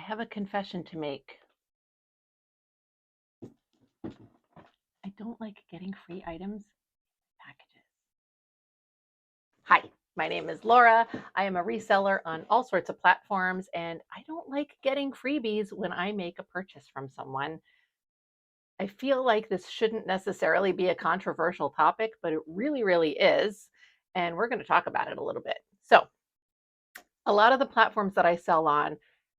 have a confession to make. I don't like getting free items packages. Hi, my name is Laura. I am a reseller on all sorts of platforms, and I don't like getting freebies when I make a purchase from someone. I feel like this shouldn't necessarily be a controversial topic, but it really, really is. And we're going to talk about it a little bit. So, a lot of the platforms that I sell on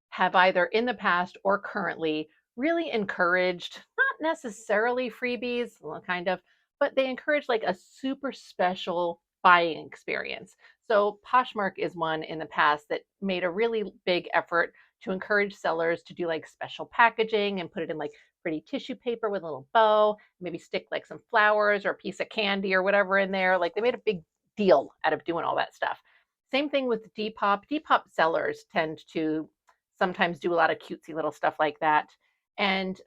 have either in the past or currently really encouraged, not necessarily freebies, well, kind of, but they encourage like a super special buying experience. So Poshmark is one in the past that made a really big effort to encourage sellers to do like special packaging and put it in like pretty tissue paper with a little bow, maybe stick like some flowers or a piece of candy or whatever in there. Like they made a big deal out of doing all that stuff. Same thing with Depop. Depop sellers tend to sometimes do a lot of cutesy little stuff like that. And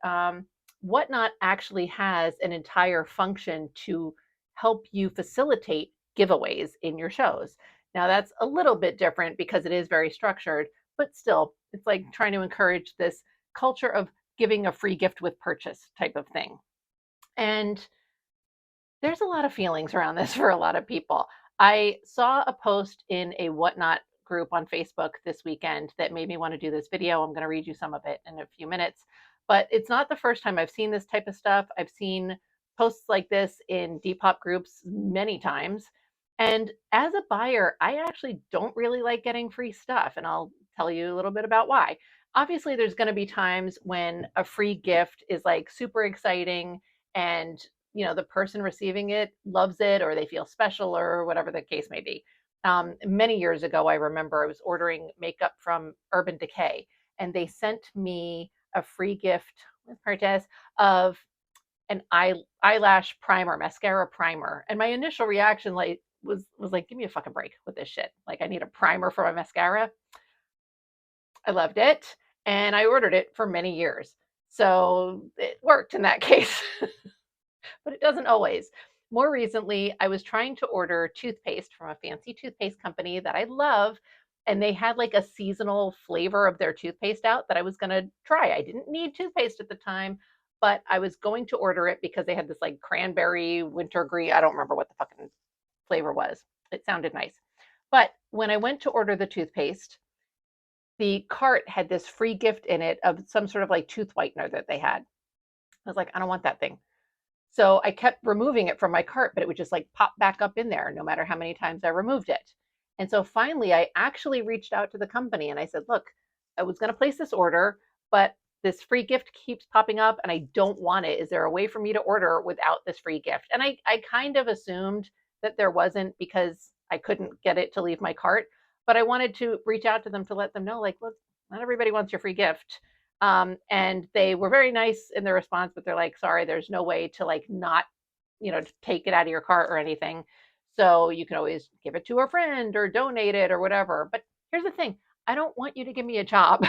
Whatnot actually has an entire function to help you facilitate giveaways in your shows. Now, that's a little bit different because it is very structured, but still, it's like trying to encourage this culture of giving a free gift with purchase type of thing. And there's a lot of feelings around this for a lot of people. I saw a post in a Whatnot group on Facebook this weekend that made me want to do this video. I'm going to read you some of it in a few minutes. But it's not the first time I've seen this type of stuff. I've seen posts like this in Depop groups many times. And as a buyer, I actually don't really like getting free stuff. And I'll tell you a little bit about why. Obviously, there's going to be times when a free gift is like super exciting and the person receiving it loves it or they feel special or whatever the case may be. Many years ago, I remember I was ordering makeup from Urban Decay, and they sent me a free gift purchase of an eyelash primer, mascara primer. And my initial reaction was like, give me a fucking break with this shit. Like, I need a primer for my mascara. I loved it, and I ordered it for many years. So it worked in that case. But it doesn't always. More recently, I was trying to order toothpaste from a fancy toothpaste company that I love, and they had like a seasonal flavor of their toothpaste out that I was going to try. I didn't need toothpaste at the time, but I was going to order it because they had this like cranberry wintergreen. I don't remember what the fucking flavor was. It sounded nice. But when I went to order the toothpaste, the cart had this free gift in it of some sort of like tooth whitener that they had. I was like, I don't want that thing. So I kept removing it from my cart, but it would just like pop back up in there no matter how many times I removed it. And so finally, I actually reached out to the company and I said, look, I was going to place this order, but this free gift keeps popping up and I don't want it. Is there a way for me to order without this free gift? And I kind of assumed that there wasn't because I couldn't get it to leave my cart, but I wanted to reach out to them to let them know, like, look, not everybody wants your free gift. And they were very nice in their response, but they're like, sorry, there's no way to like not, take it out of your cart or anything. So you can always give it to a friend or donate it or whatever. But here's the thing, I don't want you to give me a job.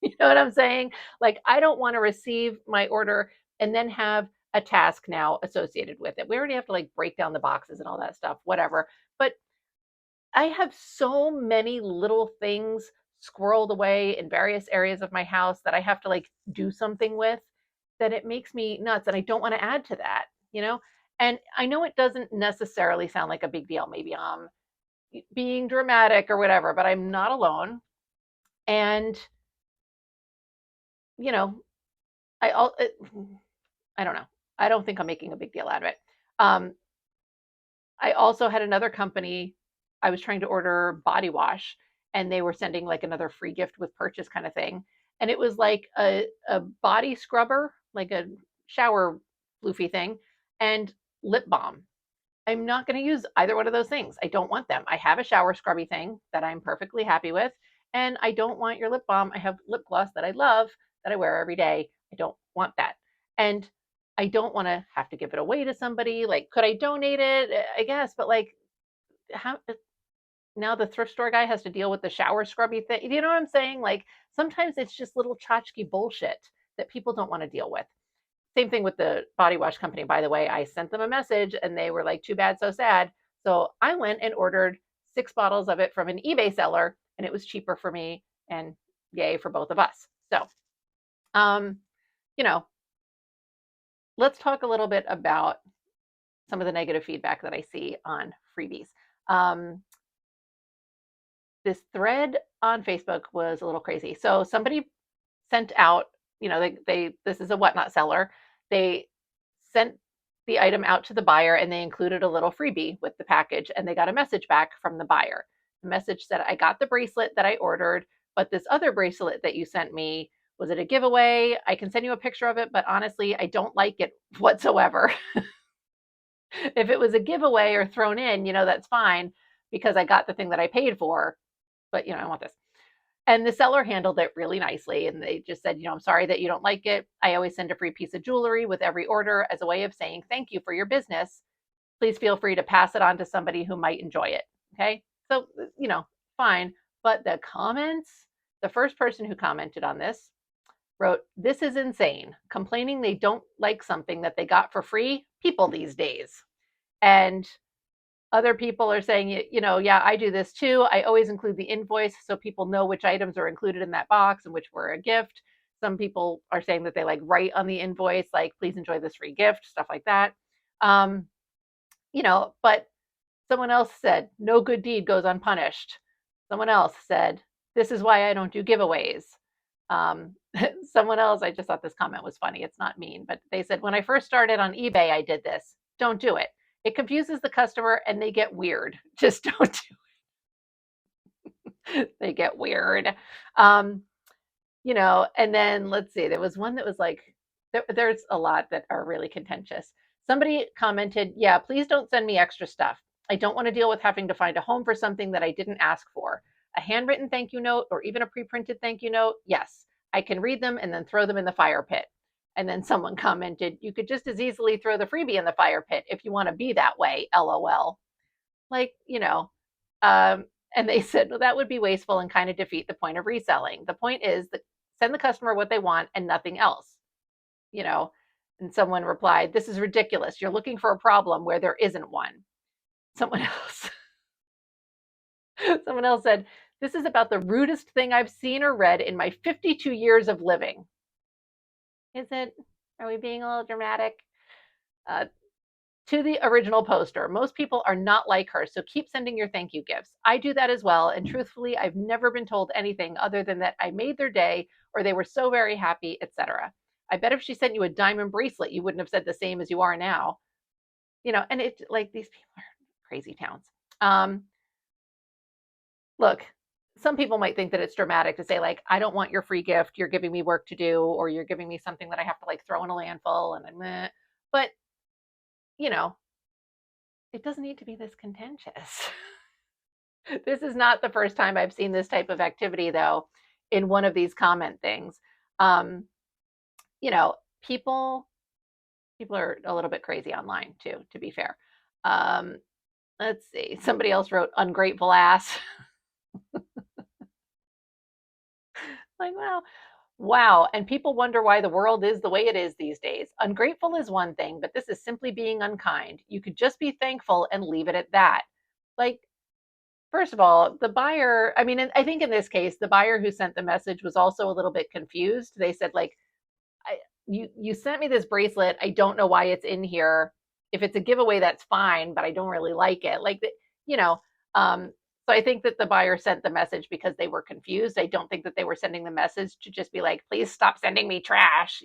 You know what I'm saying? Like, I don't want to receive my order and then have a task now associated with it. We already have to like break down the boxes and all that stuff, whatever. But I have so many little things squirreled away in various areas of my house that I have to like do something with that it makes me nuts. And I don't want to add to that, you know? And I know it doesn't necessarily sound like a big deal. Maybe I'm being dramatic or whatever, but I'm not alone. And, you know, I, I don't know. I don't think I'm making a big deal out of it. Um, I also had another company. I was trying to order body wash and they were sending like another free gift with purchase kind of thing. And it was like a body scrubber, like a shower floofy thing, and lip balm. I'm not going to use either one of those things. I don't want them. I have a shower scrubby thing that I'm perfectly happy with. And I don't want your lip balm. I have lip gloss that I love that I wear every day. I don't want that. And I don't want to have to give it away to somebody. Like, could I donate it? I guess, but like, how now the thrift store guy has to deal with the shower scrubby thing. You know what I'm saying? Like, sometimes it's just little tchotchke bullshit that people don't want to deal with. Same thing with the body wash company, by the way. I sent them a message and they were like, too bad, so sad. So I went and ordered 6 bottles of it from an eBay seller and it was cheaper for me. And yay for both of us. So, you know, let's talk a little bit about some of the negative feedback that I see on freebies. Um, this thread on Facebook was a little crazy. So somebody sent out, they this is a whatnot seller. They sent the item out to the buyer and they included a little freebie with the package, and they got a message back from the buyer. The message said, I got the bracelet that I ordered, but this other bracelet that you sent me, was it a giveaway? I can send you a picture of it, but honestly, I don't like it whatsoever. If it was a giveaway or thrown in, that's fine because I got the thing that I paid for, but I want this. And the seller handled it really nicely. And they just said, I'm sorry that you don't like it. I always send a free piece of jewelry with every order as a way of saying thank you for your business. Please feel free to pass it on to somebody who might enjoy it. Okay. So, fine. But the comments, the first person who commented on this wrote, this is insane. Complaining they don't like something that they got for free. People these days. And other people are saying, yeah, I do this too. I always include the invoice so people know which items are included in that box and which were a gift. Some people are saying that they like write on the invoice, like, please enjoy this free gift, stuff like that. But someone else said, no good deed goes unpunished. Someone else said, this is why I don't do giveaways. Someone else, I just thought this comment was funny. It's not mean, but they said, when I first started on eBay, I did this. Don't do it. It confuses the customer and they get weird. Just don't do it. They get weird. And then let's see, there was one that was like, there's a lot that are really contentious. Somebody commented, yeah, please don't send me extra stuff. I don't want to deal with having to find a home for something that I didn't ask for. A handwritten thank you note or even a pre-printed thank you note, yes, I can read them and then throw them in the fire pit. And then someone commented, you could just as easily throw the freebie in the fire pit if you want to be that way, LOL. Like, and they said, well, that would be wasteful and kind of defeat the point of reselling. The point is that send the customer what they want and nothing else, you know. And someone replied, this is ridiculous. You're looking for a problem where there isn't one. Someone else, someone else said, this is about the rudest thing I've seen or read in my 52 years of living. Is it? Are we being a little dramatic? To the original poster, most people are not like her, so keep sending your thank you gifts. I do that as well, and truthfully, I've never been told anything other than that I made their day or they were so very happy, etc. I bet if she sent you a diamond bracelet, you wouldn't have said the same as you are now. And it's like these people are crazy towns. Look, some people might think that it's dramatic to say, like, I don't want your free gift. You're giving me work to do, or you're giving me something that I have to like throw in a landfill and I'm but it doesn't need to be this contentious. This is not the first time I've seen this type of activity, though, in one of these comment things. Um, people are a little bit crazy online too, to be fair. Let's see. Somebody else wrote ungrateful ass. Like, wow. And people wonder why the world is the way it is these days. Ungrateful is one thing, but this is simply being unkind. You could just be thankful and leave it at that. Like, first of all, the buyer, I mean, I think in this case, the buyer who sent the message was also a little bit confused. They said, like, you sent me this bracelet. I don't know why it's in here. If it's a giveaway, that's fine, but I don't really like it. Like, so I think that the buyer sent the message because they were confused. I don't think that they were sending the message to just be like, please stop sending me trash,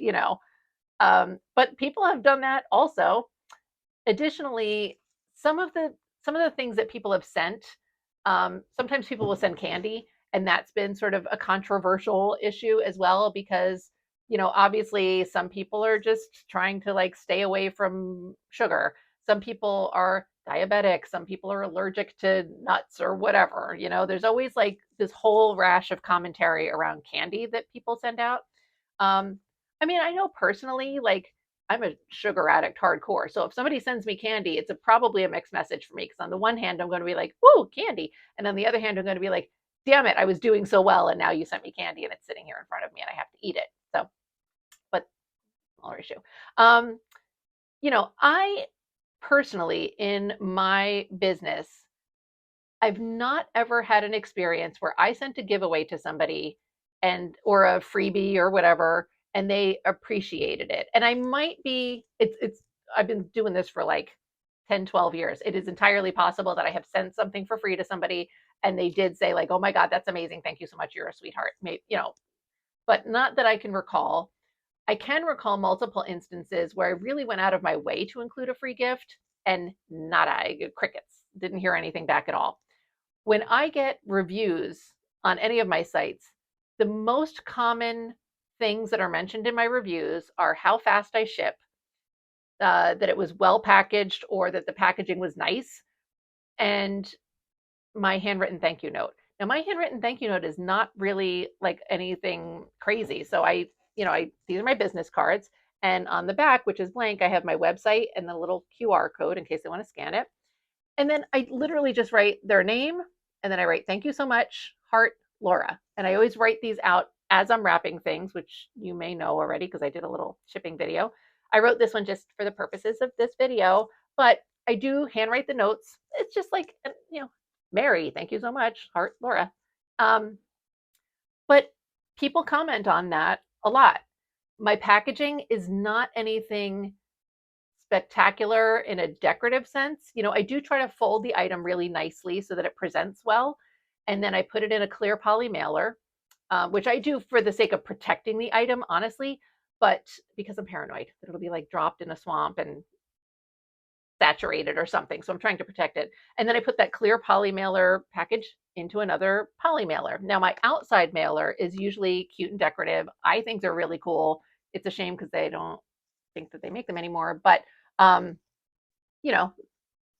but people have done that also. Additionally, some of the things that people have sent, sometimes people will send candy, and that's been sort of a controversial issue as well because obviously some people are just trying to like stay away from sugar. Some people are diabetic, some people are allergic to nuts or whatever. There's always like this whole rash of commentary around candy that people send out. I mean, I know personally, like, I'm a sugar addict hardcore. So if somebody sends me candy, it's probably a mixed message for me. Because on the one hand, I'm going to be like, woo, candy. And on the other hand, I'm going to be like, damn it, I was doing so well. And now you sent me candy and it's sitting here in front of me and I have to eat it. So, but smaller issue. I personally, in my business, I've not ever had an experience where I sent a giveaway to somebody or a freebie or whatever, and they appreciated it. And I might be it's I've been doing this for like 10, 12 years. It is entirely possible that I have sent something for free to somebody and they did say like, "Oh my god, that's amazing. Thank you so much. You're a sweetheart." Maybe, but not that I can recall. I can recall multiple instances where I really went out of my way to include a free gift and not I crickets. Didn't hear anything back at all. When I get reviews on any of my sites, the most common things that are mentioned in my reviews are how fast I ship, that it was well packaged or that the packaging was nice, and my handwritten thank you note. Now, my handwritten thank you note is not really like anything crazy. So these are my business cards, and on the back, which is blank, I have my website and the little QR code in case they want to scan it. And then I literally just write their name and then I write, "Thank you so much, heart, Laura." And I always write these out as I'm wrapping things, which you may know already because I did a little shipping video. I wrote this one just for the purposes of this video, but I do handwrite the notes. It's just like, Mary, thank you so much, heart, Laura. Um, but people comment on that a lot. My packaging is not anything spectacular in a decorative sense. I do try to fold the item really nicely so that it presents well. And then I put it in a clear poly mailer, which I do for the sake of protecting the item, honestly, but because I'm paranoid that it'll be like dropped in a swamp and saturated or something. So I'm trying to protect it. And then I put that clear poly mailer package into another poly mailer. Now, my outside mailer is usually cute and decorative. I think they're really cool. It's a shame because they don't think that they make them anymore. But um, you know,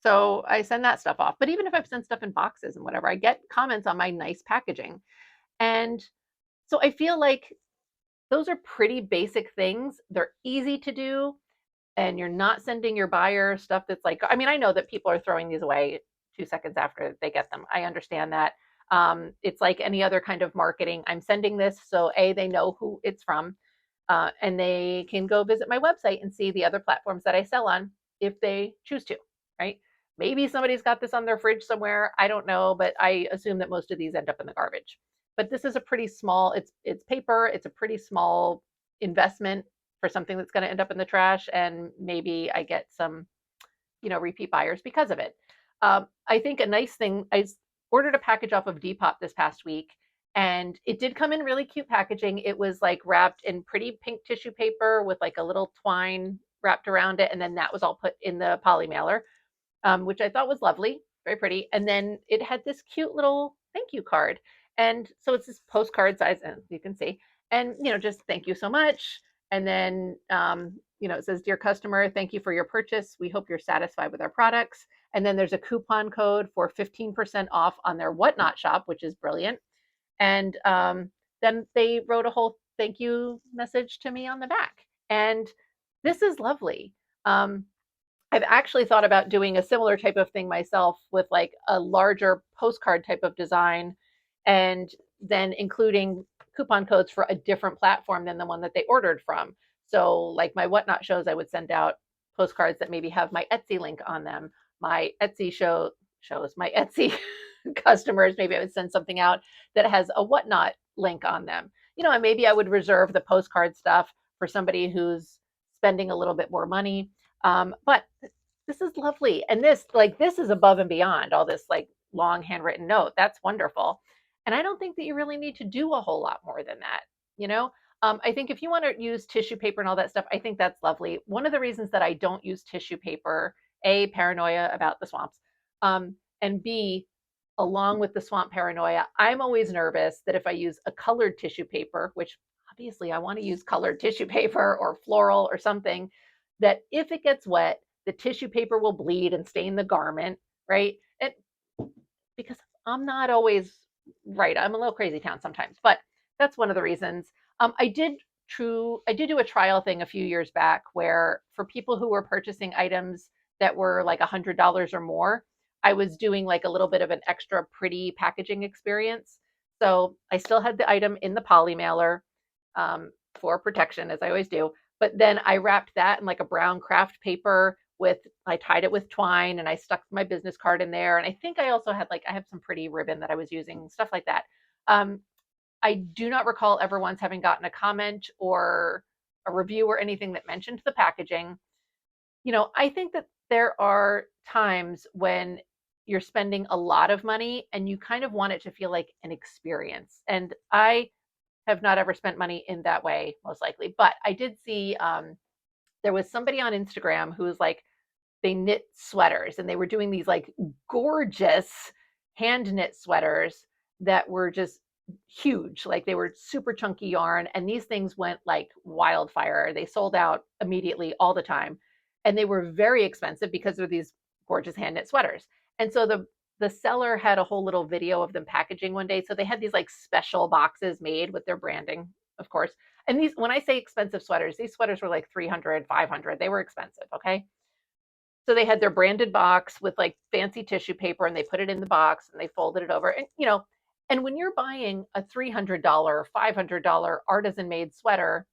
so I send that stuff off. But even if I've sent stuff in boxes and whatever, I get comments on my nice packaging. And so I feel like those are pretty basic things. They're easy to do. And you're not sending your buyer stuff that's like, I mean, I know that people are throwing these away 2 seconds after they get them. I understand that. It's like any other kind of marketing. I'm sending this so they know who it's from, and they can go visit my website and see the other platforms that I sell on if they choose to, right? Maybe somebody's got this on their fridge somewhere. I don't know, but I assume that most of these end up in the garbage. But this is a pretty small, it's paper, it's a pretty small investment for something that's going to end up in the trash, and maybe I get some, repeat buyers because of it. I think a nice thing, I ordered a package off of Depop this past week, and it did come in really cute packaging. It was like wrapped in pretty pink tissue paper with like a little twine wrapped around it, and then that was all put in the poly mailer, which I thought was lovely, very pretty. And then it had this cute little thank you card. And so it's this postcard size, and you can see, and just thank you so much. And then it says, "Dear customer, thank you for your purchase. We hope you're satisfied with our products." And then there's a coupon code for 15% off on their Whatnot shop, which is brilliant. And then they wrote a whole thank you message to me on the back. And this is lovely. I've actually thought about doing a similar type of thing myself with like a larger postcard type of design, and then including coupon codes for a different platform than the one that they ordered from. So, like my Whatnot shows, I would send out postcards that maybe have my Etsy link on them. My Etsy shows my Etsy customers, maybe I would send something out that has a Whatnot link on them. And maybe I would reserve the postcard stuff for somebody who's spending a little bit more money. But this is lovely. And this is above and beyond all this like long handwritten note. That's wonderful. And I don't think that you really need to do a whole lot more than that. You know, I think if you want to use tissue paper and all that stuff, I think that's lovely. One of the reasons that I don't use tissue paper, A, paranoia about the swamps, and B, along with the swamp paranoia, I'm always nervous that if I use a colored tissue paper, which obviously I want to use colored tissue paper or floral or something, that if it gets wet, the tissue paper will bleed and stain the garment, right? And because I'm not always right, I'm a little crazy town sometimes, but that's one of the reasons. I did do a trial thing a few years back where for people who were purchasing items that were like $100 or more, I was doing like a little bit of an extra pretty packaging experience. So I still had the item in the poly mailer, for protection, as I always do. But then I wrapped that in like a brown craft paper I tied it with twine, and I stuck my business card in there. And I think I also had I have some pretty ribbon that I was using, stuff like that. Um, I do not recall ever once having gotten a comment or a review or anything that mentioned the packaging. I think that there are times when you're spending a lot of money and you kind of want it to feel like an experience. And I have not ever spent money in that way, most likely. But I did see there was somebody on Instagram who was like, they knit sweaters and they were doing these like gorgeous hand knit sweaters that were just huge. Like they were super chunky yarn, and these things went like wildfire. They sold out immediately all the time. And they were very expensive because they're these gorgeous hand knit sweaters. And so the seller had a whole little video of them packaging one day. So they had these like special boxes made with their branding, of course. And these, when I say expensive sweaters, these sweaters were like 300, 500. They were expensive. Okay. So they had their branded box with like fancy tissue paper, and they put it in the box and they folded it over. And, and when you're buying a $300, $500 artisan made sweater,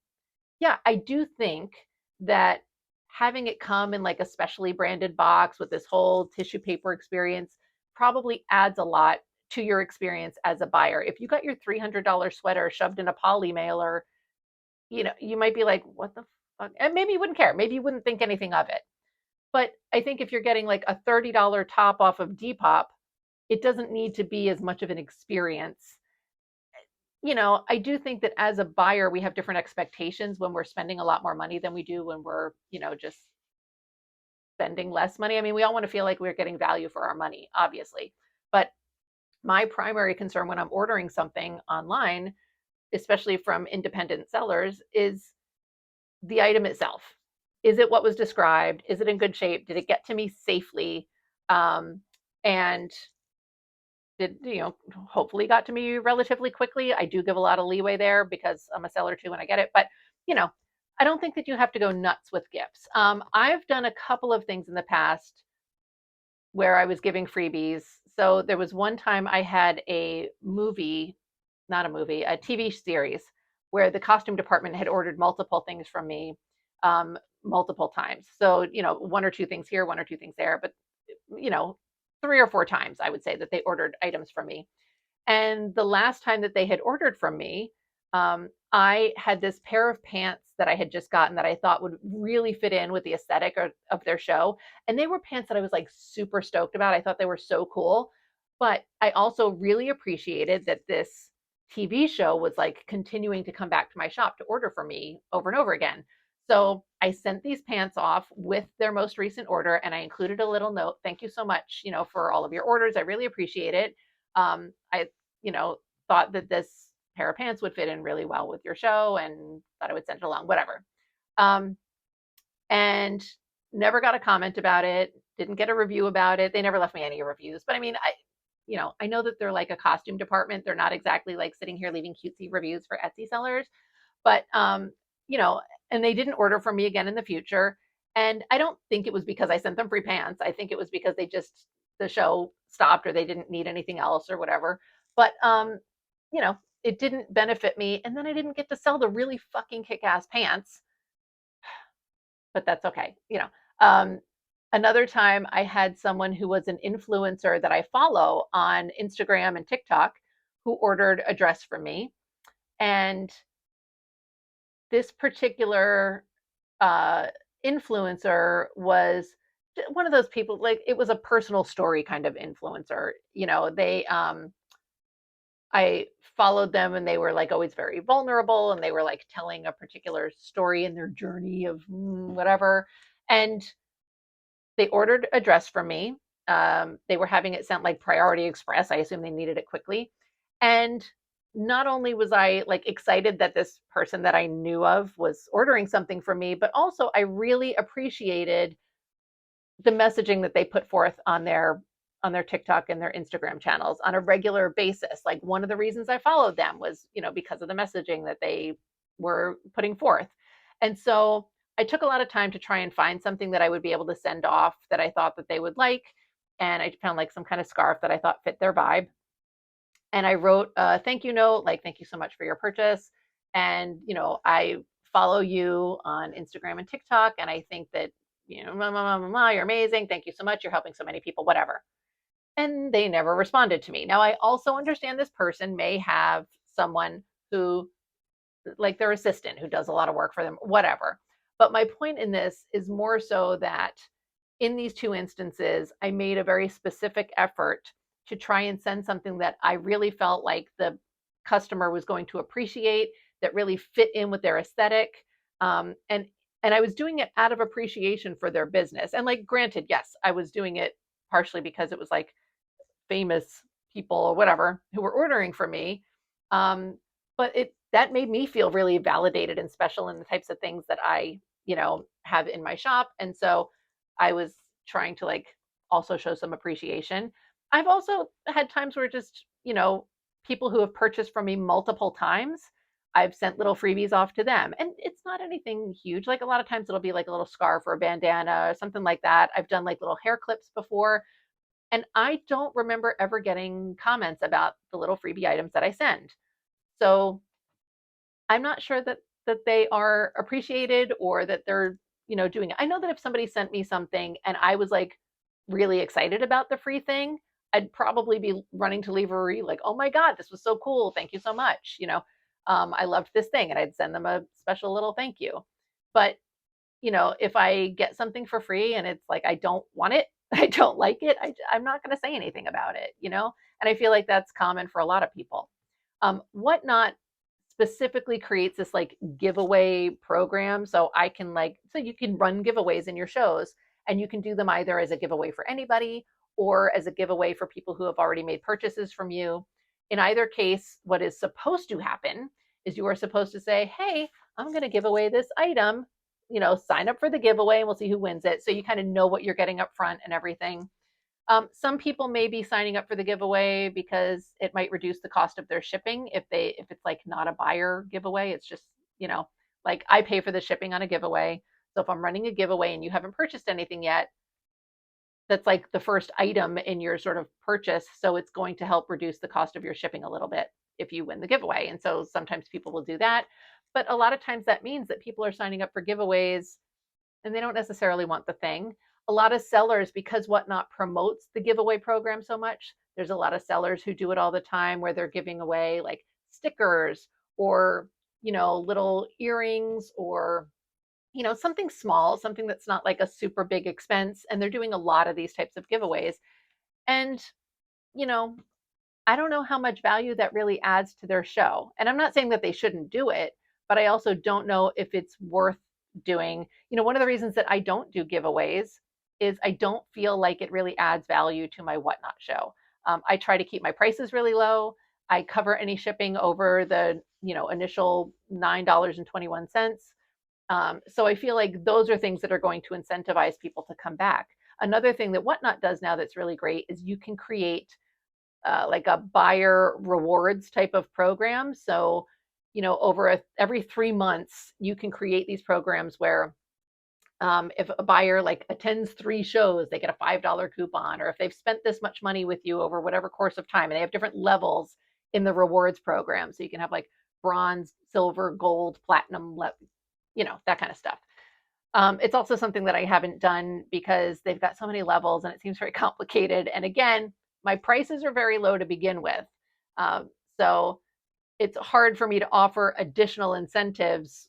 yeah, I do think that having it come in like a specially branded box with this whole tissue paper experience probably adds a lot to your experience as a buyer. If you got your $300 sweater shoved in a poly mailer, you might be like, what the fuck? And maybe you wouldn't care. Maybe you wouldn't think anything of it. But I think if you're getting like a $30 top off of Depop, it doesn't need to be as much of an experience. I do think that as a buyer, we have different expectations when we're spending a lot more money than we do when we're, just spending less money. I mean, we all want to feel like we're getting value for our money, obviously. But my primary concern when I'm ordering something online, especially from independent sellers, is the item itself. Is it what was described? Is it in good shape? Did it get to me safely? And did, hopefully got to me relatively quickly. I do give a lot of leeway there because I'm a seller too when I get it. But, I don't think that you have to go nuts with gifts. I've done a couple of things in the past where I was giving freebies. So there was one time I had a TV series where the costume department had ordered multiple things from me multiple times. So, one or two things here, one or two things there, but, 3 or 4 times I would say that they ordered items from me. And the last time that they had ordered from me, I had this pair of pants that I had just gotten that I thought would really fit in with the aesthetic of their show. And they were pants that I was like super stoked about. I thought they were so cool. But I also really appreciated that this TV show was like continuing to come back to my shop to order for me over and over again. So I sent these pants off with their most recent order, and I included a little note. Thank you so much, for all of your orders. I really appreciate it. I, thought that this pair of pants would fit in really well with your show, and thought I would send it along, whatever. And never got a comment about it. Didn't get a review about it. They never left me any reviews. But I mean, I know that they're like a costume department. They're not exactly like sitting here leaving cutesy reviews for Etsy sellers, but and they didn't order from me again in the future. And I don't think it was because I sent them free pants. I think it was because the show stopped or they didn't need anything else or whatever. But it didn't benefit me. And then I didn't get to sell the really fucking kick-ass pants. But that's okay. Another time I had someone who was an influencer that I follow on Instagram and TikTok who ordered a dress from me. And this particular influencer was one of those people, like it was a personal story kind of influencer. I followed them and they were like always very vulnerable, and they were like telling a particular story in their journey of whatever. And they ordered a dress from me. They were having it sent like priority express. I assume they needed it quickly. And not only was I like excited that this person that I knew of was ordering something from me, but also I really appreciated the messaging that they put forth on their TikTok and their Instagram channels on a regular basis. Like one of the reasons I followed them was, because of the messaging that they were putting forth. And so I took a lot of time to try and find something that I would be able to send off that I thought that they would like. And I found like some kind of scarf that I thought fit their vibe. And I wrote a thank you note, like, thank you so much for your purchase. And, I follow you on Instagram and TikTok. And I think that, you're amazing. Thank you so much. You're helping so many people, whatever. And they never responded to me. Now, I also understand this person may have someone who, like their assistant who does a lot of work for them, whatever. But my point in this is more so that in these two instances, I made a very specific effort to try and send something that I really felt like the customer was going to appreciate, that really fit in with their aesthetic. Um, and and I was doing it out of appreciation for their business. And like, granted, yes, I was doing it partially because it was like famous people or whatever who were ordering from me. Um, but it that made me feel really validated and special in the types of things that I, have in my shop. And so I was trying to like also show some appreciation. I've also had times where just, people who have purchased from me multiple times, I've sent little freebies off to them. And it's not anything huge. Like a lot of times it'll be like a little scarf or a bandana or something like that. I've done like little hair clips before. And I don't remember ever getting comments about the little freebie items that I send. So I'm not sure that they are appreciated or that they're, doing it. I know that if somebody sent me something and I was like really excited about the free thing, I'd probably be running to leave a review like, oh my God, this was so cool. Thank you so much. I loved this thing, and I'd send them a special little thank you. But if I get something for free and it's like I don't want it, I don't like it, I'm not going to say anything about it. And I feel like that's common for a lot of people. Whatnot specifically creates this like giveaway program. So you can run giveaways in your shows, and you can do them either as a giveaway for anybody or as a giveaway for people who have already made purchases from you. In either case, what is supposed to happen is you are supposed to say, hey, I'm going to give away this item, sign up for the giveaway and we'll see who wins it. So you kind of know what you're getting up front and everything. Some people may be signing up for the giveaway because it might reduce the cost of their shipping if it's like not a buyer giveaway. It's just, like I pay for the shipping on a giveaway. So if I'm running a giveaway and you haven't purchased anything yet, that's like the first item in your sort of purchase. So it's going to help reduce the cost of your shipping a little bit if you win the giveaway. And so sometimes people will do that. But a lot of times that means that people are signing up for giveaways and they don't necessarily want the thing. A lot of sellers, because Whatnot promotes the giveaway program so much, there's a lot of sellers who do it all the time where they're giving away like stickers or, little earrings or, something small, something that's not like a super big expense. And they're doing a lot of these types of giveaways. And, you know, I don't know how much value that really adds to their show. And I'm not saying that they shouldn't do it, but I also don't know if it's worth doing. One of the reasons that I don't do giveaways is I don't feel like it really adds value to my Whatnot show. I try to keep my prices really low. I cover any shipping over the initial $9.21. So I feel like those are things that are going to incentivize people to come back. Another thing that Whatnot does now that's really great is you can create like a buyer rewards type of program. So, over every 3 months, you can create these programs where if a buyer like attends 3 shows, they get a $5 coupon, or if they've spent this much money with you over whatever course of time, and they have different levels in the rewards program. So you can have like bronze, silver, gold, platinum, that kind of stuff. It's also something that I haven't done because they've got so many levels and it seems very complicated. And again, my prices are very low to begin with. So it's hard for me to offer additional incentives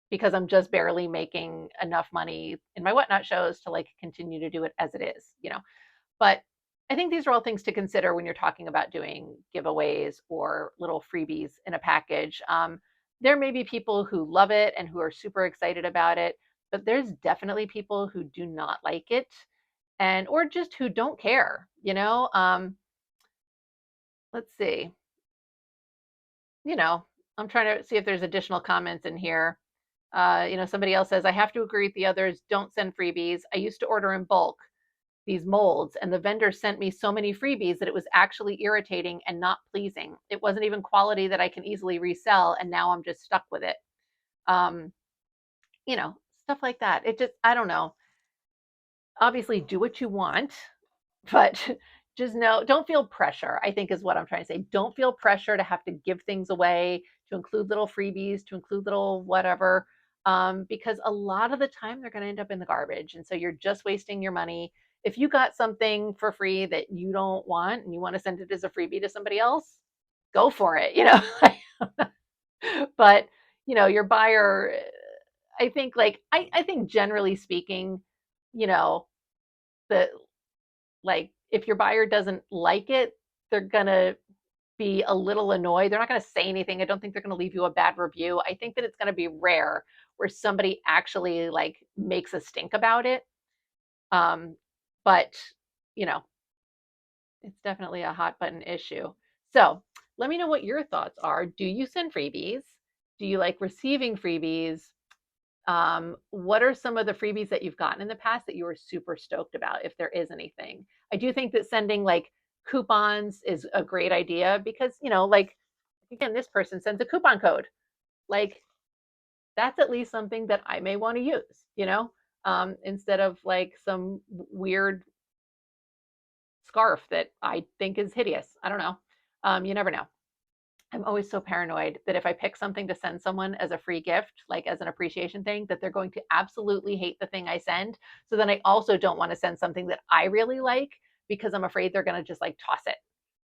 because I'm just barely making enough money in my Whatnot shows to like continue to do it as it is. But I think these are all things to consider when you're talking about doing giveaways or little freebies in a package. There may be people who love it and who are super excited about it, but there's definitely people who do not like it or just who don't care. Let's see. I'm trying to see if there's additional comments in here. Somebody else says, I have to agree with the others. Don't send freebies. I used to order in bulk these molds, and the vendor sent me so many freebies that it was actually irritating and not pleasing. It wasn't even quality that I can easily resell, and now I'm just stuck with it. Um, Stuff like that. I don't know. Obviously, do what you want, but just don't feel pressure, I think is what I'm trying to say. Don't feel pressure to have to give things away, to include little freebies, to include little whatever, because a lot of the time they're going to end up in the garbage. And so you're just wasting your money. If you got something for free that you don't want and you want to send it as a freebie to somebody else, go for it. But, your buyer, I think like I think generally speaking, you know, the like if your buyer doesn't like it, they're gonna be a little annoyed. They're not going to say anything. I don't think they're going to leave you a bad review. I think that it's going to be rare where somebody actually like makes a stink about it. Um, but you know, it's definitely a hot button issue. So let me know what your thoughts are. Do you send freebies? Do you like receiving freebies? What are some of the freebies that you've gotten in the past that you were super stoked about, if there is anything? I do think that sending like coupons is a great idea because, like, again, this person sends a coupon code. Like, that's at least something that I may want to use, instead of like some weird scarf that I think is hideous. I don't know. You never know. I'm always so paranoid that if I pick something to send someone as a free gift, like as an appreciation thing, that they're going to absolutely hate the thing I send. So then I also don't want to send something that I really like because I'm afraid they're going to just like toss it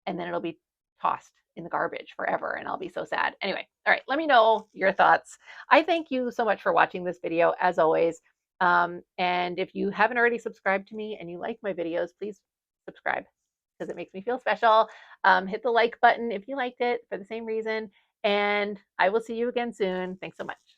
and then it'll be tossed in the garbage forever and I'll be so sad. Anyway, all right, let me know your thoughts. I thank you so much for watching this video as always. And if you haven't already subscribed to me and you like my videos, please subscribe because it makes me feel special. Hit the like button if you liked it for the same reason. And I will see you again soon. Thanks so much.